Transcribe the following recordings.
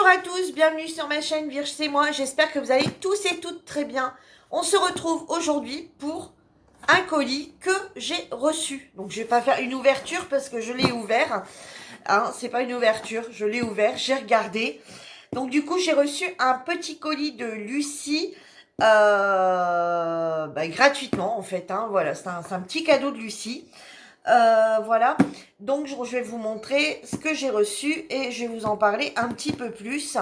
Bonjour à tous, bienvenue sur ma chaîne Virge c'est moi, j'espère que vous allez tous et toutes très bien. On se retrouve aujourd'hui pour un colis que j'ai reçu. Donc je vais pas faire une ouverture parce que je l'ai ouvert, hein, c'est pas une ouverture, je l'ai ouvert, j'ai regardé. Donc du coup j'ai reçu un petit colis de Lucie, gratuitement en fait, hein, voilà, c'est un petit cadeau de Lucie. Voilà, donc je vais vous montrer ce que j'ai reçu et je vais vous en parler un petit peu plus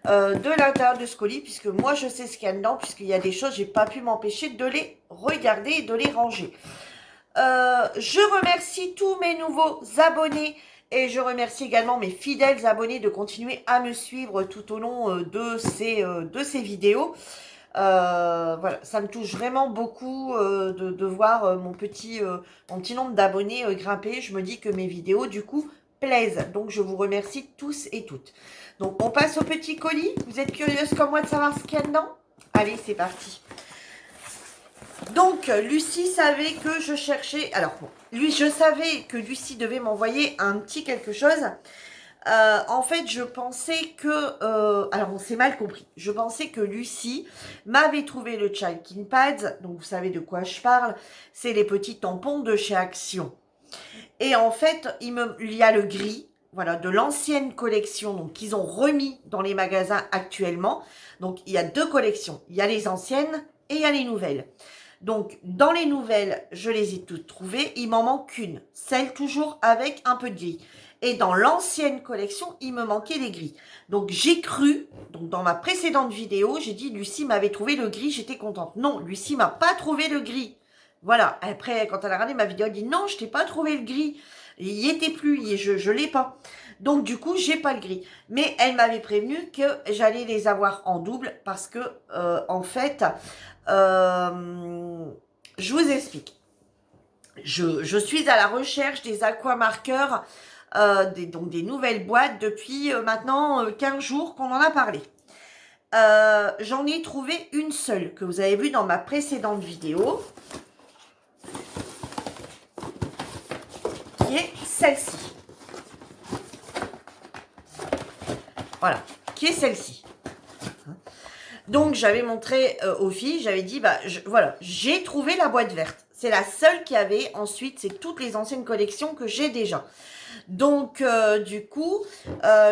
de l'intérieur de ce colis, puisque moi je sais ce qu'il y a dedans, puisqu'il y a des choses, j'ai pas pu m'empêcher de les regarder et de les ranger. Je remercie tous mes nouveaux abonnés et je remercie également mes fidèles abonnés de continuer à me suivre tout au long de ces vidéos. Voilà, ça me touche vraiment beaucoup de voir mon petit nombre d'abonnés grimper. Je me dis que mes vidéos, du coup, plaisent. Donc, je vous remercie tous et toutes. Donc, on passe au petit colis. Vous êtes curieuse comme moi de savoir ce qu'il y a dedans? Allez, c'est parti. Donc, Lucie savait que je cherchais... Alors, bon, je savais que Lucie devait m'envoyer un petit quelque chose. En fait, je pensais que... alors, on s'est mal compris. Je pensais que Lucie m'avait trouvé le Chalking Pads. Donc, vous savez de quoi je parle. C'est les petits tampons de chez Action. Et en fait, il y a le gris, voilà, de l'ancienne collection, donc qu'ils ont remis dans les magasins actuellement. Donc, il y a deux collections. Il y a les anciennes et il y a les nouvelles. Donc, dans les nouvelles, je les ai toutes trouvées. Il m'en manque une. Celle toujours avec un peu de gris. Et dans l'ancienne collection, il me manquait les gris. Donc, j'ai cru, donc dans ma précédente vidéo, j'ai dit, Lucie m'avait trouvé le gris, j'étais contente. Non, Lucie m'a pas trouvé le gris. Voilà. Après, quand elle a regardé ma vidéo, elle dit, non, je t'ai pas trouvé le gris. Il y était plus, je l'ai pas. Donc, du coup, j'ai pas le gris. Mais elle m'avait prévenu que j'allais les avoir en double parce que, en fait, je vous explique. Je suis à la recherche des aquamarqueurs, donc des nouvelles boîtes depuis maintenant 15 jours qu'on en a parlé. J'en ai trouvé une seule que vous avez vue dans ma précédente vidéo, qui est celle-ci. Voilà, qui est celle-ci. Donc, j'avais montré aux filles, j'avais dit, voilà, j'ai trouvé la boîte verte. C'est la seule qu'il y avait. Ensuite, c'est toutes les anciennes collections que j'ai déjà. Donc, du coup,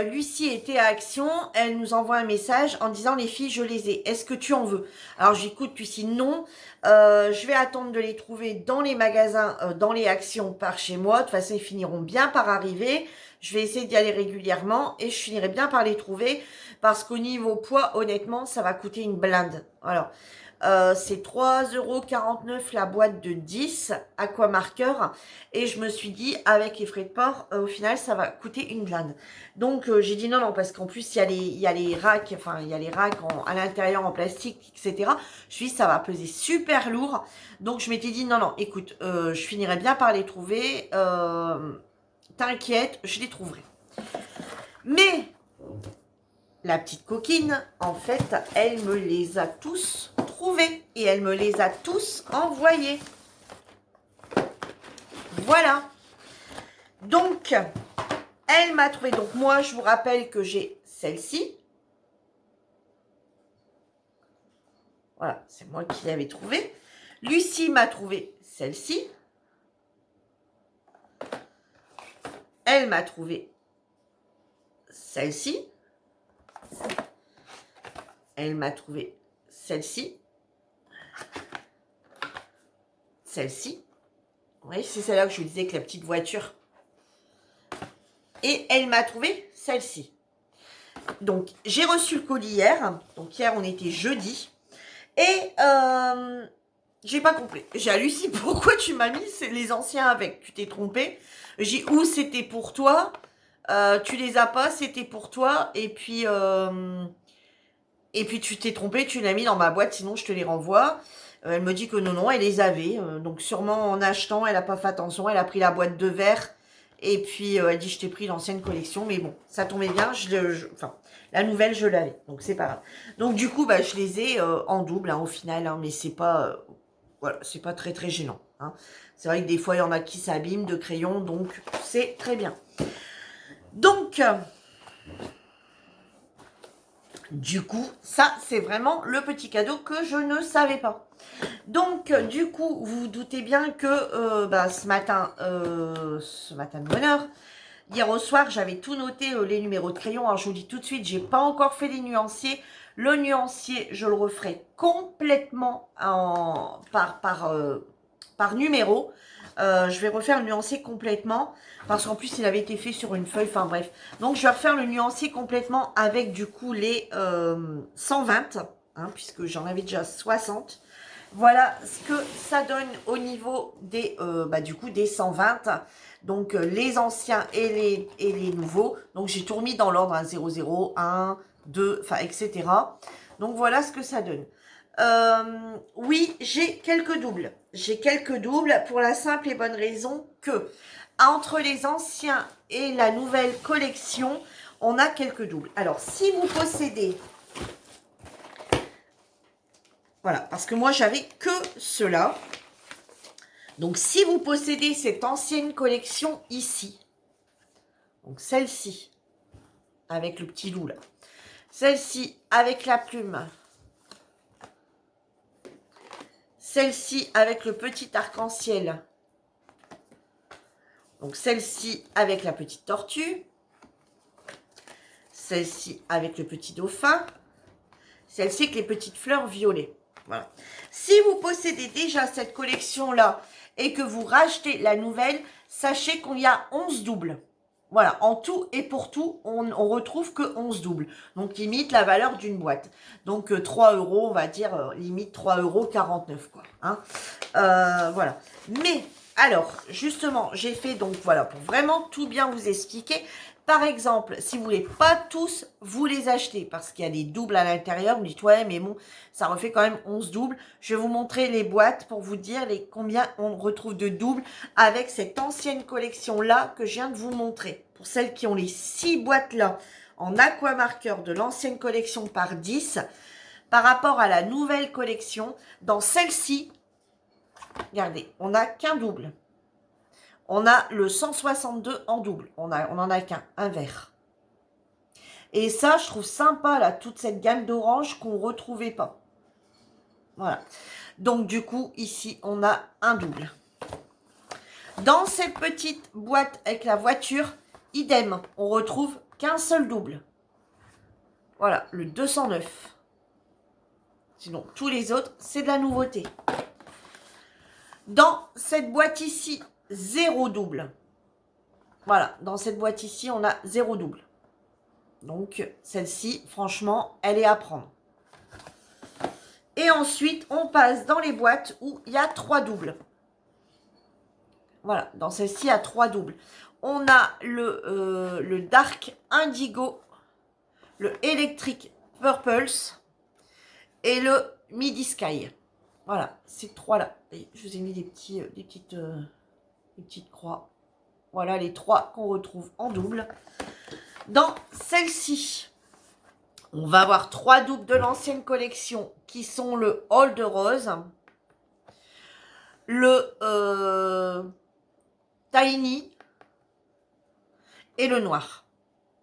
Lucie était à Action. Elle nous envoie un message en disant, les filles, je les ai. Est-ce que tu en veux? Alors, j'écoute Lucie, non. Je vais attendre de les trouver dans les magasins, dans les Actions par chez moi. De toute façon, ils finiront bien par arriver. Je vais essayer d'y aller régulièrement et je finirai bien par les trouver parce qu'au niveau poids, honnêtement, ça va coûter une blinde. Alors, c'est 3,49 € la boîte de 10 aquamarqueurs et je me suis dit, avec les frais de port, au final, ça va coûter une blinde. Donc, j'ai dit non, parce qu'en plus, il y a les racks, enfin, il y a les racks à l'intérieur en plastique, etc. Je me suis dit, ça va peser super lourd. Donc, je m'étais dit, non, écoute, je finirai bien par les trouver. T'inquiète, je les trouverai. Mais la petite coquine, en fait, elle me les a tous trouvés et elle me les a tous envoyés. Voilà. Donc, elle m'a trouvé. Donc, moi, je vous rappelle que j'ai celle-ci. Voilà, c'est moi qui l'avais trouvée. Lucie m'a trouvé celle-ci. Elle m'a trouvé celle-ci. Elle m'a trouvé celle-ci. Celle-ci. Oui, c'est celle-là que je vous disais que la petite voiture. Et elle m'a trouvé celle-ci. Donc, j'ai reçu le colis hier. Donc, hier, on était jeudi. Et j'ai pas compris. J'ai à Lucie, pourquoi tu m'as mis les anciens avec? Tu t'es trompé. J'ai où c'était pour toi. Tu les as pas, c'était pour toi. Et puis tu t'es trompé, tu l'as mis dans ma boîte, sinon je te les renvoie. Elle me dit que non, elle les avait. Donc sûrement en achetant, elle n'a pas fait attention. Elle a pris la boîte de verre. Et puis elle dit, je t'ai pris l'ancienne collection. Mais bon, ça tombait bien. Enfin, la nouvelle, je l'avais. Donc c'est pas grave. Donc du coup, je les ai en double au final. Mais c'est pas... voilà, c'est pas très très gênant. C'est vrai que des fois, il y en a qui s'abîment de crayons. Donc c'est très bien. Donc... Du coup, ça, c'est vraiment le petit cadeau que je ne savais pas. Donc, du coup, vous vous doutez bien que ce matin de bonne heure, hier au soir, j'avais tout noté, les numéros de crayon. Alors, je vous dis tout de suite, j'ai pas encore fait les nuanciers. Le nuancier, je le referai complètement par numéro. Je vais refaire le nuancier complètement parce qu'en plus il avait été fait sur une feuille, enfin bref. Donc je vais refaire le nuancier complètement avec du coup les 120, hein, puisque j'en avais déjà 60. Voilà ce que ça donne au niveau des du coup des 120. Donc les anciens et les nouveaux. Donc j'ai tout remis dans l'ordre, hein, 00, 1, 2, enfin etc. Donc voilà ce que ça donne. Oui, j'ai quelques doubles. J'ai quelques doubles pour la simple et bonne raison que entre les anciens et la nouvelle collection, on a quelques doubles. Alors, si vous possédez... Voilà, parce que moi, j'avais que cela. Donc, si vous possédez cette ancienne collection ici, donc celle-ci, avec le petit loup là, celle-ci avec la plume, celle-ci avec le petit arc-en-ciel, donc celle-ci avec la petite tortue, celle-ci avec le petit dauphin, celle-ci avec les petites fleurs violettes. Voilà. Si vous possédez déjà cette collection-là et que vous rachetez la nouvelle, sachez qu'il y a 11 doubles. Voilà, en tout et pour tout, on retrouve que 11 doubles. Donc, limite la valeur d'une boîte. Donc, 3 euros, on va dire, limite 3,49 € quoi. Hein. Voilà. Mais, alors, justement, j'ai fait donc, voilà, pour vraiment tout bien vous expliquer. Par exemple, si vous voulez pas tous vous les acheter, parce qu'il y a des doubles à l'intérieur, vous dites, ouais, mais bon, ça refait quand même 11 doubles. Je vais vous montrer les boîtes pour vous dire combien on retrouve de doubles avec cette ancienne collection-là que je viens de vous montrer. Pour celles qui ont les 6 boîtes-là en aquamarqueur de l'ancienne collection par 10, par rapport à la nouvelle collection, dans celle-ci, regardez, on n'a qu'un double. On a le 162 en double. On en a qu'un, un vert. Et ça, je trouve sympa, là, toute cette gamme d'orange qu'on ne retrouvait pas. Voilà. Donc, du coup, ici, on a un double. Dans cette petite boîte avec la voiture, idem, on retrouve qu'un seul double. Voilà, le 209. Sinon, tous les autres, c'est de la nouveauté. Dans cette boîte ici, 0 double. Voilà, dans cette boîte ici, on a 0 double. Donc, celle-ci, franchement, elle est à prendre. Et ensuite, on passe dans les boîtes où il y a 3 doubles. Voilà, dans celle-ci, il y a 3 doubles. On a le Dark Indigo, le Electric Purples et le Midi Sky. Voilà, ces 3-là. Je vous ai mis des petites croix. Voilà les 3 qu'on retrouve en double. Dans celle-ci, on va avoir 3 doubles de l'ancienne collection qui sont le Old Rose, le Tiny et le noir.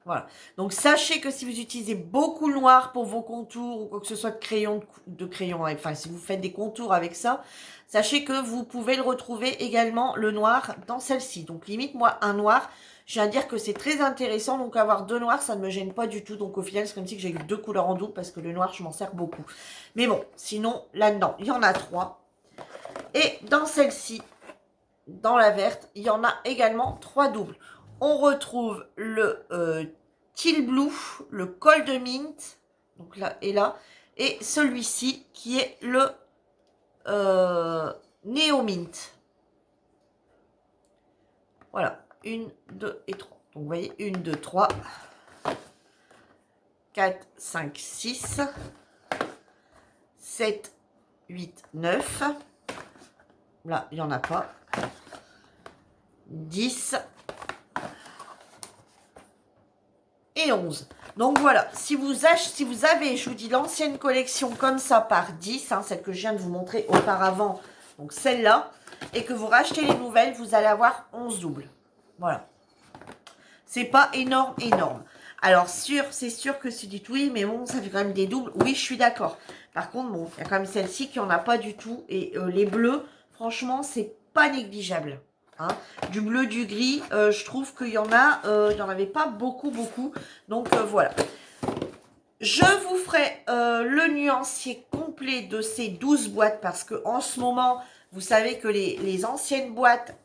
Voilà. Donc, sachez que si vous utilisez beaucoup le noir pour vos contours ou quoi que ce soit de crayon, enfin, si vous faites des contours avec ça, sachez que vous pouvez le retrouver également, le noir, dans celle-ci. Donc, limite, moi, un noir, je viens de dire que c'est très intéressant. Donc, avoir 2 noirs, ça ne me gêne pas du tout. Donc, au final, c'est comme si j'ai eu 2 couleurs en double parce que le noir, je m'en sers beaucoup. Mais bon, sinon, là-dedans, il y en a 3. Et dans celle-ci, dans la verte, il y en a également 3 doubles. On retrouve le Teal Blue, le Cold Mint, donc là et là, et celui-ci qui est le Neo Mint. Voilà, 1, 2 et 3. Donc vous voyez, 1, 2, 3, 4, 5, 6, 7, 8, 9. Là, il n'y en a pas. 10 et 11. Donc voilà, si vous avez, je vous dis, l'ancienne collection comme ça par 10, hein, celle que je viens de vous montrer auparavant, donc celle-là, et que vous rachetez les nouvelles, vous allez avoir 11 doubles. Voilà. C'est pas énorme, énorme. Alors, c'est sûr que c'est du tweed, mais bon, ça fait quand même des doubles. Oui, je suis d'accord. Par contre, bon, il y a quand même celle-ci qui en a pas du tout. Et les bleus, franchement, c'est pas négligeable. Hein. Du bleu, du gris, je trouve qu'il y en a, il y en avait pas beaucoup, beaucoup. Donc, voilà. Je vous ferai le nuancier complet de ces 12 boîtes parce que en ce moment, vous savez que les anciennes boîtes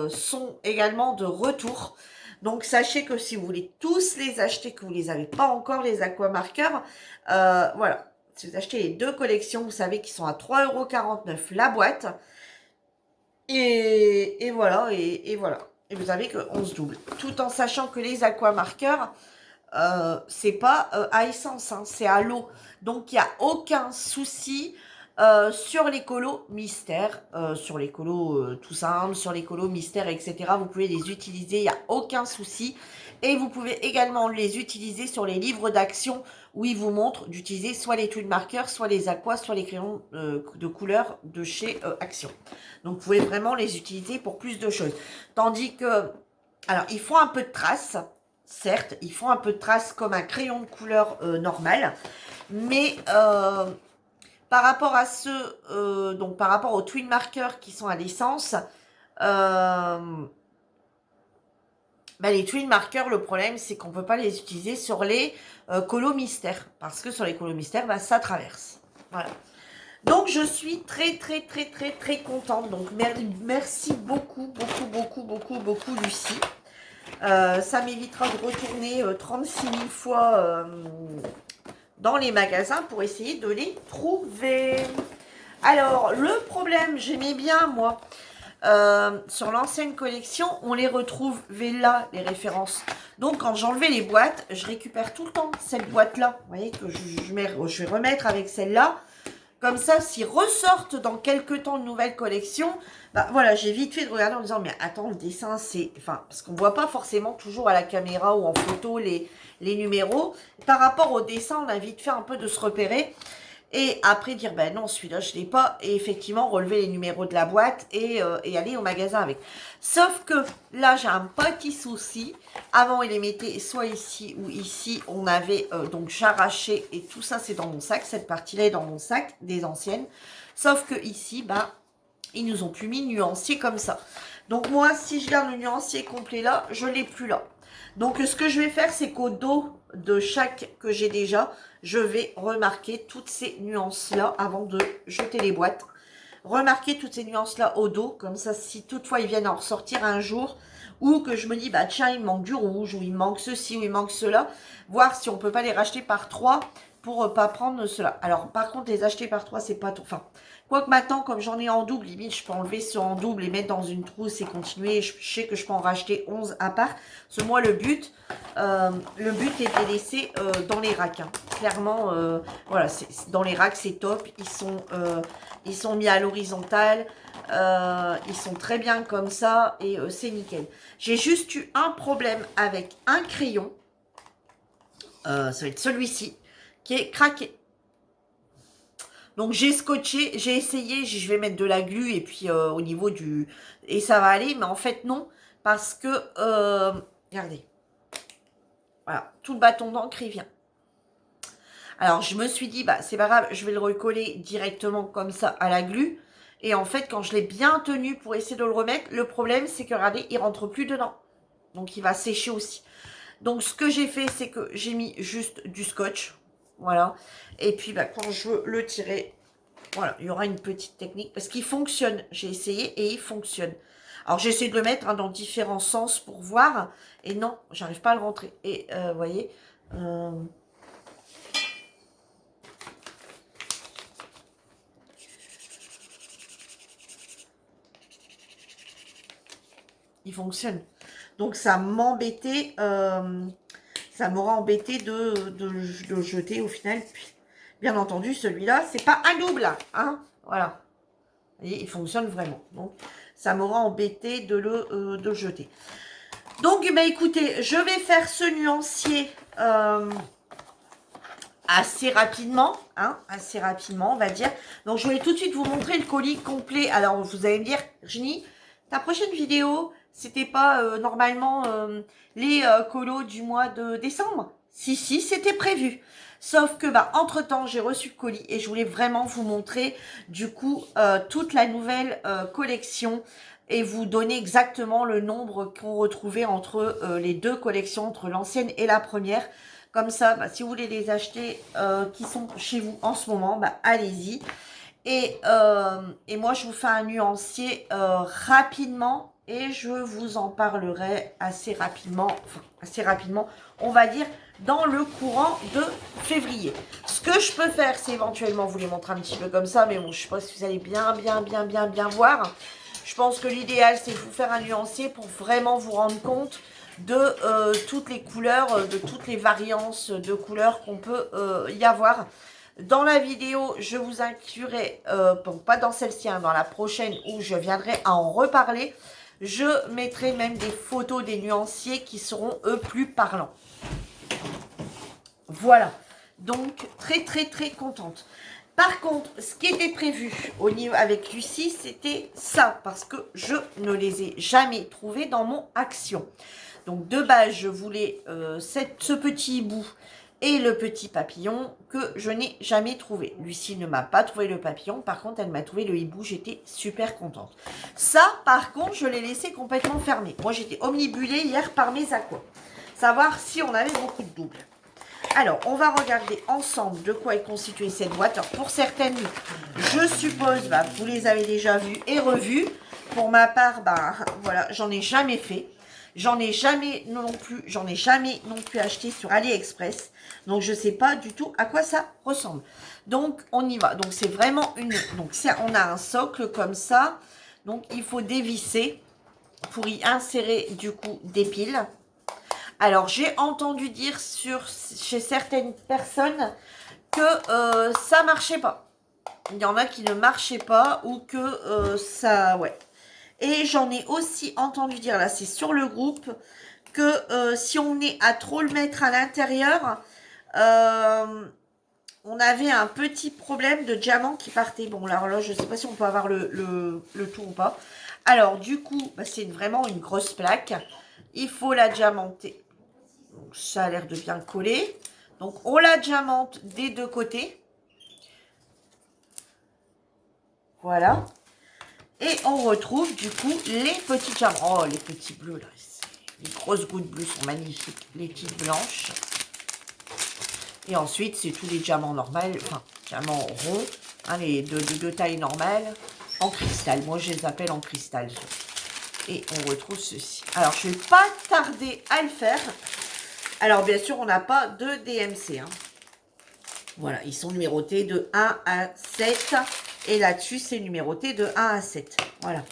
sont également de retour. Donc, sachez que si vous voulez tous les acheter, que vous ne les avez pas encore, les aquamarqueurs, voilà. Si vous achetez les deux collections, vous savez qu'ils sont à 3,49 € la boîte. Et voilà, et voilà. Et vous savez que 11 doubles. Tout en sachant que les aquamarqueurs, c'est pas à essence, hein, c'est à l'eau. Donc, il n'y a aucun souci sur les colos mystères, sur les colos tout simple, sur les colos mystères, etc. Vous pouvez les utiliser, il n'y a aucun souci. Et vous pouvez également les utiliser sur les livres d'action où ils vous montrent d'utiliser soit les tweed markers, soit les aquas, soit les crayons de couleur de chez Action. Donc, vous pouvez vraiment les utiliser pour plus de choses. Tandis que, alors, ils font un peu de traces. Certes, ils font un peu de traces comme un crayon de couleur normal, mais par rapport à ceux, donc par rapport aux twin markers qui sont à l'essence, les twin markers, le problème c'est qu'on ne peut pas les utiliser sur les colos mystères, parce que sur les colos mystères, ça traverse. Voilà. Donc je suis très contente. Donc merci beaucoup Lucie. Ça m'évitera de retourner 36 000 fois dans les magasins pour essayer de les trouver. Alors, le problème, j'aimais bien, moi, sur l'ancienne collection, on les retrouvait là, les références. Donc, quand j'enlevais les boîtes, je récupère tout le temps cette boîte-là. Vous voyez, que je vais remettre avec celle-là. Comme ça, s'ils ressortent dans quelques temps une nouvelle collection, voilà, j'ai vite fait de regarder en disant, mais attends, le dessin, c'est... Enfin, parce qu'on ne voit pas forcément toujours à la caméra ou en photo les numéros. Par rapport au dessin, on a vite fait un peu de se repérer. Et après dire, ben non, celui-là, je ne l'ai pas. Et effectivement, relever les numéros de la boîte et aller au magasin avec. Sauf que là, j'ai un petit souci. Avant, il les mettait soit ici ou ici. On avait, donc j'arrachais. Et tout ça, c'est dans mon sac. Cette partie-là est dans mon sac des anciennes. Sauf que ici, ils nous ont plus mis nuancier comme ça. Donc moi, si je garde le nuancier complet là, je ne l'ai plus là. Donc ce que je vais faire, c'est qu'au dos de chaque que j'ai déjà, je vais remarquer toutes ces nuances-là avant de jeter les boîtes. Remarquer toutes ces nuances-là au dos, comme ça, si toutefois ils viennent en ressortir un jour, ou que je me dis, tiens, il me manque du rouge, ou il me manque ceci, ou il me manque cela, voir si on peut pas les racheter par 3 pour pas prendre cela. Alors, par contre, les acheter par 3, c'est pas tout. Enfin, quoique maintenant, comme j'en ai en double, limite, je peux enlever ceux en double et mettre dans une trousse et continuer. Je sais que je peux en racheter 11 à part. Parce que moi, le but est de les laisser dans les racks. Hein. Clairement, voilà, dans les racks, c'est top. Ils sont mis à l'horizontale. Ils sont très bien comme ça et c'est nickel. J'ai juste eu un problème avec un crayon. Ça va être celui-ci qui est craqué. Donc j'ai scotché, j'ai essayé, je vais mettre de la glu et puis au niveau du... Et ça va aller, mais en fait non, parce que... regardez. Voilà, tout le bâton d'encre, il vient. Alors je me suis dit, c'est pas grave, je vais le recoller directement comme ça à la glu. Et en fait, quand je l'ai bien tenu pour essayer de le remettre, le problème c'est que, regardez, il rentre plus dedans. Donc il va sécher aussi. Donc ce que j'ai fait, c'est que j'ai mis juste du scotch. Voilà. Et puis quand je veux le tirer, voilà, il y aura une petite technique. Parce qu'il fonctionne. J'ai essayé et il fonctionne. Alors j'ai essayé de le mettre dans différents sens pour voir. Et non, j'arrive pas à le rentrer. Et vous voyez... il fonctionne. Donc ça m'embêtait, ça m'aura embêté de jeter au final. Puis, bien entendu, celui-là, c'est pas un double, hein, voilà. Vous voyez, il fonctionne vraiment. Donc ça m'aura embêté de le jeter. Donc, écoutez, je vais faire ce nuancier assez rapidement, hein, assez rapidement, on va dire. Donc, je voulais tout de suite vous montrer le colis complet. Alors, vous allez me dire, Virginie, ta prochaine vidéo, c'était pas normalement les colos du mois de décembre? Si, c'était prévu. Sauf que, bah, entre-temps, j'ai reçu le colis et je voulais vraiment vous montrer, du coup, toute la nouvelle collection et vous donner exactement le nombre qu'on retrouvait entre les deux collections, entre l'ancienne et la première. Comme ça, bah, si vous voulez les acheter, qui sont chez vous en ce moment, bah, allez-y. Et moi, je vous fais un nuancier rapidement et je vous en parlerai assez rapidement, on va dire, dans le courant de février. Ce que je peux faire, c'est éventuellement vous les montrer un petit peu comme ça, mais bon, je sais pas si vous allez bien voir. Je pense que l'idéal, c'est de vous faire un nuancier pour vraiment vous rendre compte de toutes les couleurs, de toutes les variances de couleurs qu'on peut y avoir. Dans la vidéo, je vous inclurai, bon, pas dans celle-ci, hein, dans la prochaine où je viendrai à en reparler, je mettrai même des photos des nuanciers qui seront, eux, plus parlants. Voilà. Donc, très contente. Par contre, ce qui était prévu au niveau avec Lucie, c'était ça, parce que je ne les ai jamais trouvés dans mon action. Donc, de base, je voulais ce petit hibou et le petit papillon que je n'ai jamais trouvé. Lucie ne m'a pas trouvé le papillon, par contre, elle m'a trouvé le hibou, j'étais super contente. Ça, par contre, je l'ai laissé complètement fermé. Moi, j'étais omnibulée hier par mes aquas. Savoir si on avait beaucoup de doubles. Alors, on va regarder ensemble de quoi est constituée cette boîte. Alors, pour certaines, je suppose, bah, vous les avez déjà vues et revues. Pour ma part, bah, voilà, j'en ai jamais fait. J'en ai jamais non plus acheté sur AliExpress. Donc, je ne sais pas du tout à quoi ça ressemble. Donc, on y va. Donc, c'est vraiment donc, on a un socle comme ça. Donc, il faut dévisser pour y insérer, du coup, des piles. Alors, j'ai entendu dire chez certaines personnes que ça marchait pas. Il y en a qui ne marchaient pas ou que ça... Ouais. Et j'en ai aussi entendu dire, là c'est sur le groupe, que si on est à trop le mettre à l'intérieur, on avait un petit problème de diamant qui partait. Bon, alors là, je ne sais pas si on peut avoir le tout ou pas. Alors, du coup, bah, c'est vraiment une grosse plaque. Il faut la diamanter. Donc, ça a l'air de bien coller. Donc, on la diamante des deux côtés. Voilà. Et on retrouve, du coup, les petits diamants. Oh, les petits bleus, là. Les grosses gouttes bleues sont magnifiques. Les petites blanches. Et ensuite, c'est tous les diamants normaux. Enfin, diamants ronds. Hein, les de taille normale. En cristal. Moi, je les appelle en cristal. Et on retrouve ceci. Alors, je ne vais pas tarder à le faire. Alors, bien sûr, on n'a pas de DMC. Hein. Voilà, ils sont numérotés de 1 à 7. Et là-dessus, c'est numéroté de 1 à 7. Voilà.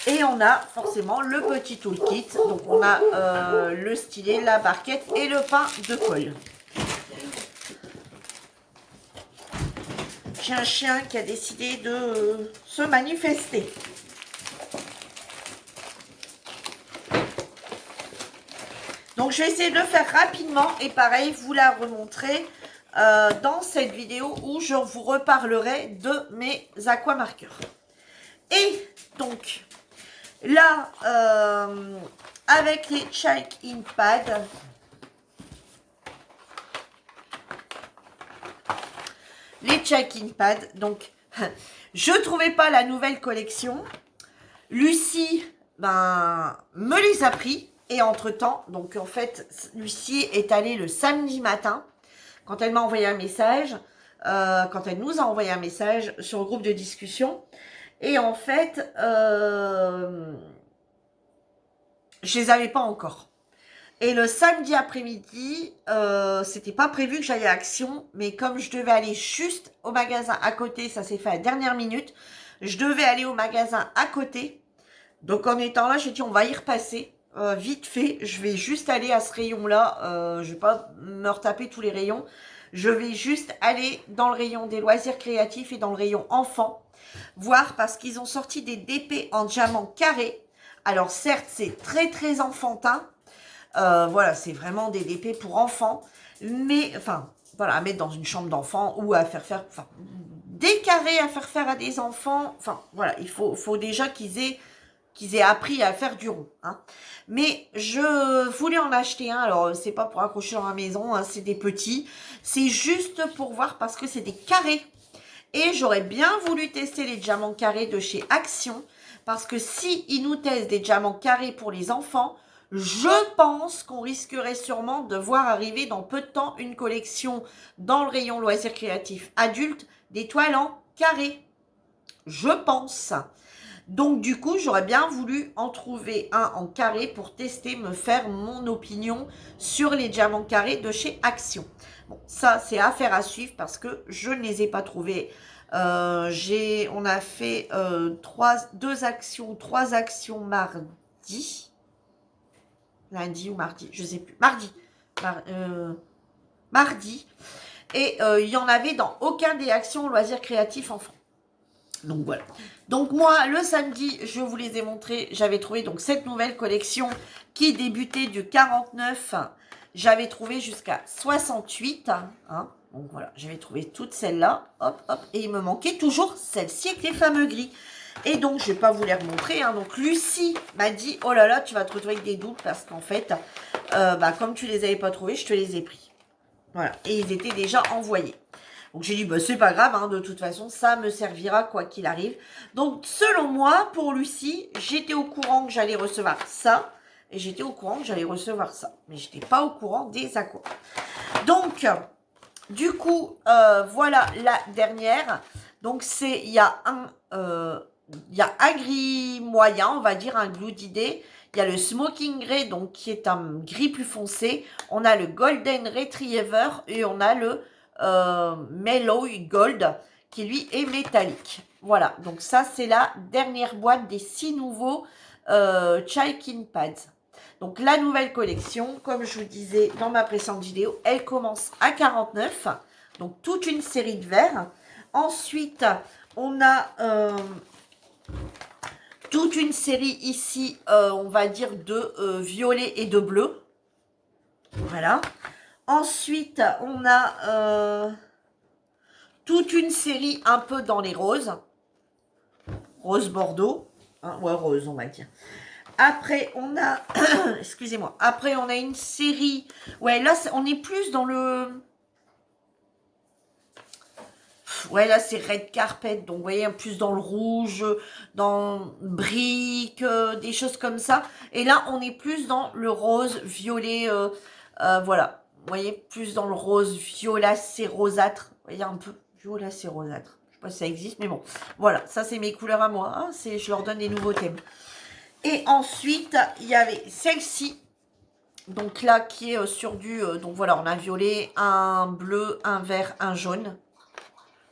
Et on a forcément le petit toolkit. Donc, on a le stylet, la barquette et le pain de colle. J'ai un chien qui a décidé de se manifester. Donc, je vais essayer de le faire rapidement et pareil, vous la remontrer dans cette vidéo où je vous reparlerai de mes aquamarqueurs. Et donc, là, avec les Chalk Ink Pad, donc, je ne trouvais pas la nouvelle collection. Lucie, ben, me les a pris. Et entre-temps, donc en fait, Lucie est allée le samedi matin, quand elle m'a envoyé un message, quand elle nous a envoyé un message sur le groupe de discussion. Et en fait, je les avais pas encore. Et le samedi après-midi, c'était pas prévu que j'aille à Action, mais comme je devais aller juste au magasin à côté, ça s'est fait à la dernière minute, je devais aller au magasin à côté. Donc en étant là, j'ai dit on va y repasser. Vite fait, je vais juste aller à ce rayon-là. Je vais pas me retaper tous les rayons. Je vais juste aller dans le rayon des loisirs créatifs et dans le rayon enfants. Voir parce qu'ils ont sorti des DP en diamant carré. Alors certes, c'est très enfantin. Voilà, c'est vraiment des DP pour enfants. Mais, enfin, voilà, à mettre dans une chambre d'enfant ou à faire... Enfin, des carrés à faire à des enfants. Enfin, voilà, il faut déjà qu'ils qu'ils aient appris à faire du rond. Hein. Mais je voulais en acheter un. Alors, c'est pas pour accrocher dans la maison, hein, c'est des petits. C'est juste pour voir parce que c'est des carrés. Et j'aurais bien voulu tester les diamants carrés de chez Action. Parce que si ils nous testent des diamants carrés pour les enfants, je pense qu'on risquerait sûrement de voir arriver dans peu de temps une collection dans le rayon loisirs créatifs adultes d'étoiles en carré. Je pense. Donc du coup, j'aurais bien voulu en trouver un en carré pour tester, me faire mon opinion sur les diamants carrés de chez Action. Bon, ça c'est affaire à suivre parce que je ne les ai pas trouvés. On a fait trois actions mardi. Lundi ou mardi, je sais plus. Mardi. Et il y en avait dans aucun des actions loisirs créatifs enfants. Donc voilà. Donc moi, le samedi, je vous les ai montrés. J'avais trouvé donc cette nouvelle collection qui débutait du 49. J'avais trouvé jusqu'à 68. Hein. Donc voilà, j'avais trouvé toutes celles-là. Hop, hop. Et il me manquait toujours celle-ci avec les fameux gris. Et donc, je ne vais pas vous les remontrer. Hein. Donc, Lucie m'a dit, oh là là, tu vas te retrouver avec des doubles parce qu'en fait, comme tu les avais pas trouvés, je te les ai pris. Voilà. Et ils étaient déjà envoyés. Donc, j'ai dit, bah, c'est pas grave. Hein, de toute façon, ça me servira quoi qu'il arrive. Donc, selon moi, pour Lucie, j'étais au courant que j'allais recevoir ça. Et j'étais au courant que j'allais recevoir ça. Mais je n'étais pas au courant des aquas. Donc, du coup, voilà la dernière. Donc, il y a un gris moyen, on va dire, un glue d'idée. Il y a le Smoking Grey, donc qui est un gris plus foncé. On a le Golden Retriever et on a le Mellow Gold qui lui est métallique. Voilà, donc ça c'est la dernière boîte des 6 nouveaux Chaikin Pads. Donc la nouvelle collection, comme je vous disais dans ma précédente vidéo, elle commence à 49. Donc toute une série de verres. Ensuite, on a toute une série ici, on va dire, de violet et de bleu. Voilà. Ensuite, on a toute une série un peu dans les roses. Rose bordeaux. Hein, ouais, rose, on va dire. Après, on a... Excusez-moi. Après, on a une série... Ouais, là, on est plus dans le... Ouais, là, c'est red carpet. Donc, vous voyez, plus dans le rouge, dans briques, des choses comme ça. Et là, on est plus dans le rose, violet, voilà. Vous voyez, plus dans le rose, violacé, rosâtre. Vous voyez, un peu violacé, rosâtre. Je sais pas si ça existe, mais bon. Voilà, ça, c'est mes couleurs à moi. Hein. Je leur donne des nouveaux thèmes. Et ensuite, il y avait celle-ci. Donc là, qui est sur du... donc voilà, on a un violet, un bleu, un vert, un jaune.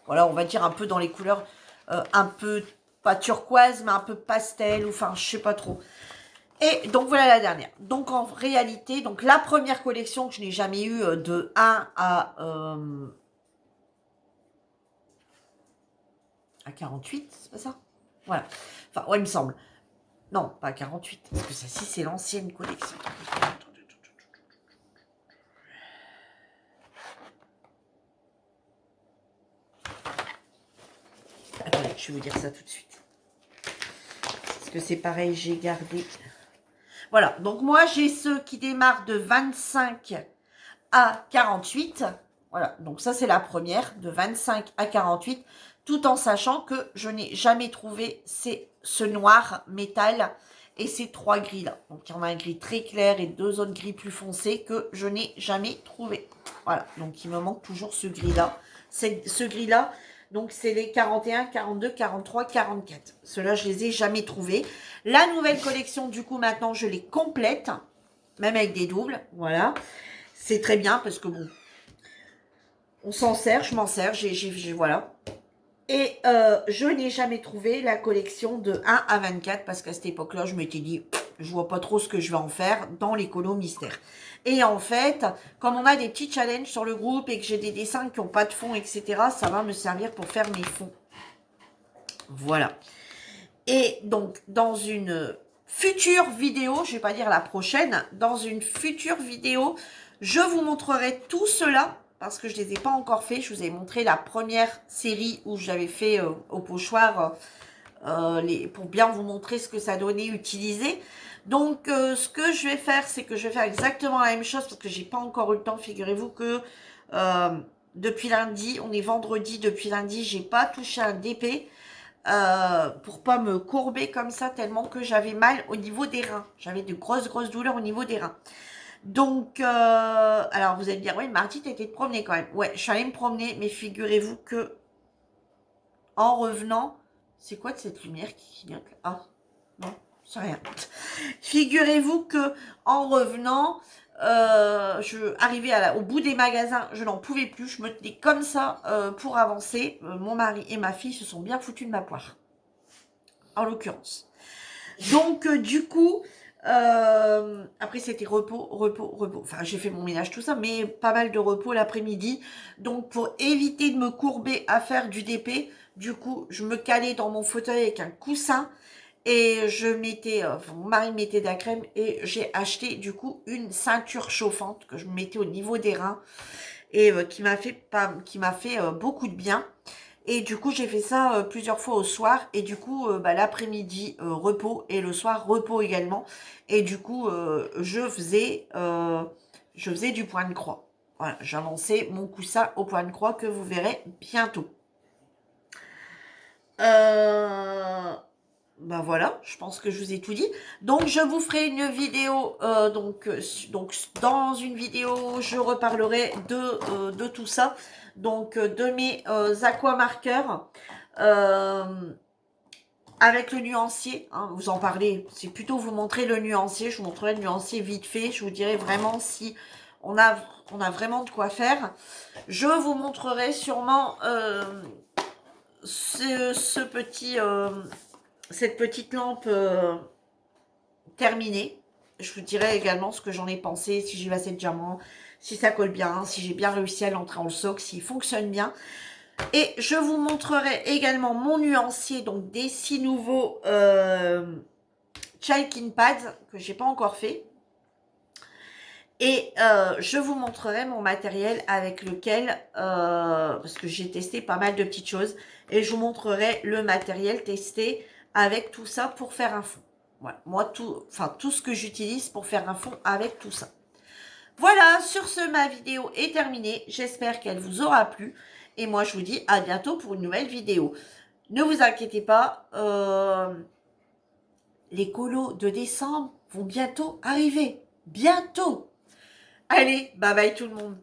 Voilà, on va dire un peu dans les couleurs, un peu, pas turquoise, mais un peu pastel, ou enfin, je sais pas trop. Et donc, voilà la dernière. Donc, en réalité, donc la première collection que je n'ai jamais eue de 1 à 48, c'est pas ça? Voilà. Enfin, ouais, il me semble. Non, pas 48, parce que ça, si, c'est l'ancienne collection. Attendez, je vais vous dire ça tout de suite. Parce que c'est pareil, j'ai gardé... Voilà, donc moi, j'ai ceux qui démarrent de 25 à 48. Voilà, donc ça, c'est la première, de 25 à 48, tout en sachant que je n'ai jamais trouvé ce noir métal et ces 3 gris-là. Donc, il y en a un gris très clair et 2 autres gris plus foncés que je n'ai jamais trouvé. Voilà, donc il me manque toujours ce gris-là. Ce gris-là, donc c'est les 41, 42, 43, 44. Ceux-là, je les ai jamais trouvés. La nouvelle collection, du coup, maintenant, je les complète, même avec des doubles, voilà. C'est très bien parce que bon, on s'en sert, je m'en sers, voilà. Et je n'ai jamais trouvé la collection de 1 à 24 parce qu'à cette époque-là, je m'étais dit, je vois pas trop ce que je vais en faire dans l'écolo mystère. Et en fait, comme on a des petits challenges sur le groupe et que j'ai des dessins qui n'ont pas de fond, etc., ça va me servir pour faire mes fonds. Voilà. Et donc, dans une future vidéo, je ne vais pas dire la prochaine, dans une future vidéo, je vous montrerai tout cela parce que je ne les ai pas encore fait. Je vous ai montré la première série où j'avais fait au pochoir pour bien vous montrer ce que ça donnait utilisé. Donc, ce que je vais faire, c'est que je vais faire exactement la même chose parce que j'ai pas encore eu le temps. Figurez-vous que depuis lundi, on est vendredi, depuis lundi, j'ai pas touché un DP pour pas me courber comme ça tellement que j'avais mal au niveau des reins. J'avais de grosses douleurs au niveau des reins. Donc, alors vous allez me dire, oui, Marty, t'étais te promener quand même. Ouais, je suis allée me promener, mais figurez-vous que en revenant, c'est quoi de cette lumière qui clignote là? Ah, non, c'est rien. Figurez-vous que en revenant, je arrivais au bout des magasins, je n'en pouvais plus, je me tenais comme ça pour avancer. Mon mari et ma fille se sont bien foutus de ma poire, en l'occurrence. Donc, du coup, après, c'était repos. Enfin, j'ai fait mon ménage, tout ça, mais pas mal de repos l'après-midi. Donc, pour éviter de me courber à faire du DP, du coup, je me calais dans mon fauteuil avec un coussin et je mettais, mon mari mettait de la crème et j'ai acheté, du coup, une ceinture chauffante que je mettais au niveau des reins et qui m'a fait beaucoup de bien. Et du coup, j'ai fait ça plusieurs fois au soir. Et du coup, l'après-midi, repos. Et le soir, repos également. Et du coup, je faisais du point de croix. Voilà, j'avançais mon coussin au point de croix que vous verrez bientôt. Ben voilà, je pense que je vous ai tout dit. Donc, je vous ferai une vidéo. Donc, dans une vidéo, je reparlerai de tout ça. Donc, de mes aquamarqueurs. Avec le nuancier, hein, vous en parlez, c'est plutôt vous montrer le nuancier. Je vous montrerai le nuancier vite fait. Je vous dirai vraiment si on a vraiment de quoi faire. Je vous montrerai sûrement cette petite lampe terminée. Je vous dirai également ce que j'en ai pensé, si j'ai assez de diamants, si ça colle bien, si j'ai bien réussi à l'entrer en soc, s'il fonctionne bien. Et je vous montrerai également mon nuancier, donc des 6 nouveaux Chalking Pads que j'ai pas encore fait. Et je vous montrerai mon matériel avec lequel, parce que j'ai testé pas mal de petites choses, et je vous montrerai le matériel testé avec tout ça pour faire un fond. Voilà, moi tout ce que j'utilise pour faire un fond avec tout ça. Voilà, sur ce, ma vidéo est terminée. J'espère qu'elle vous aura plu. Et moi, je vous dis à bientôt pour une nouvelle vidéo. Ne vous inquiétez pas, les colos de décembre vont bientôt arriver. Bientôt. Allez, bye bye tout le monde.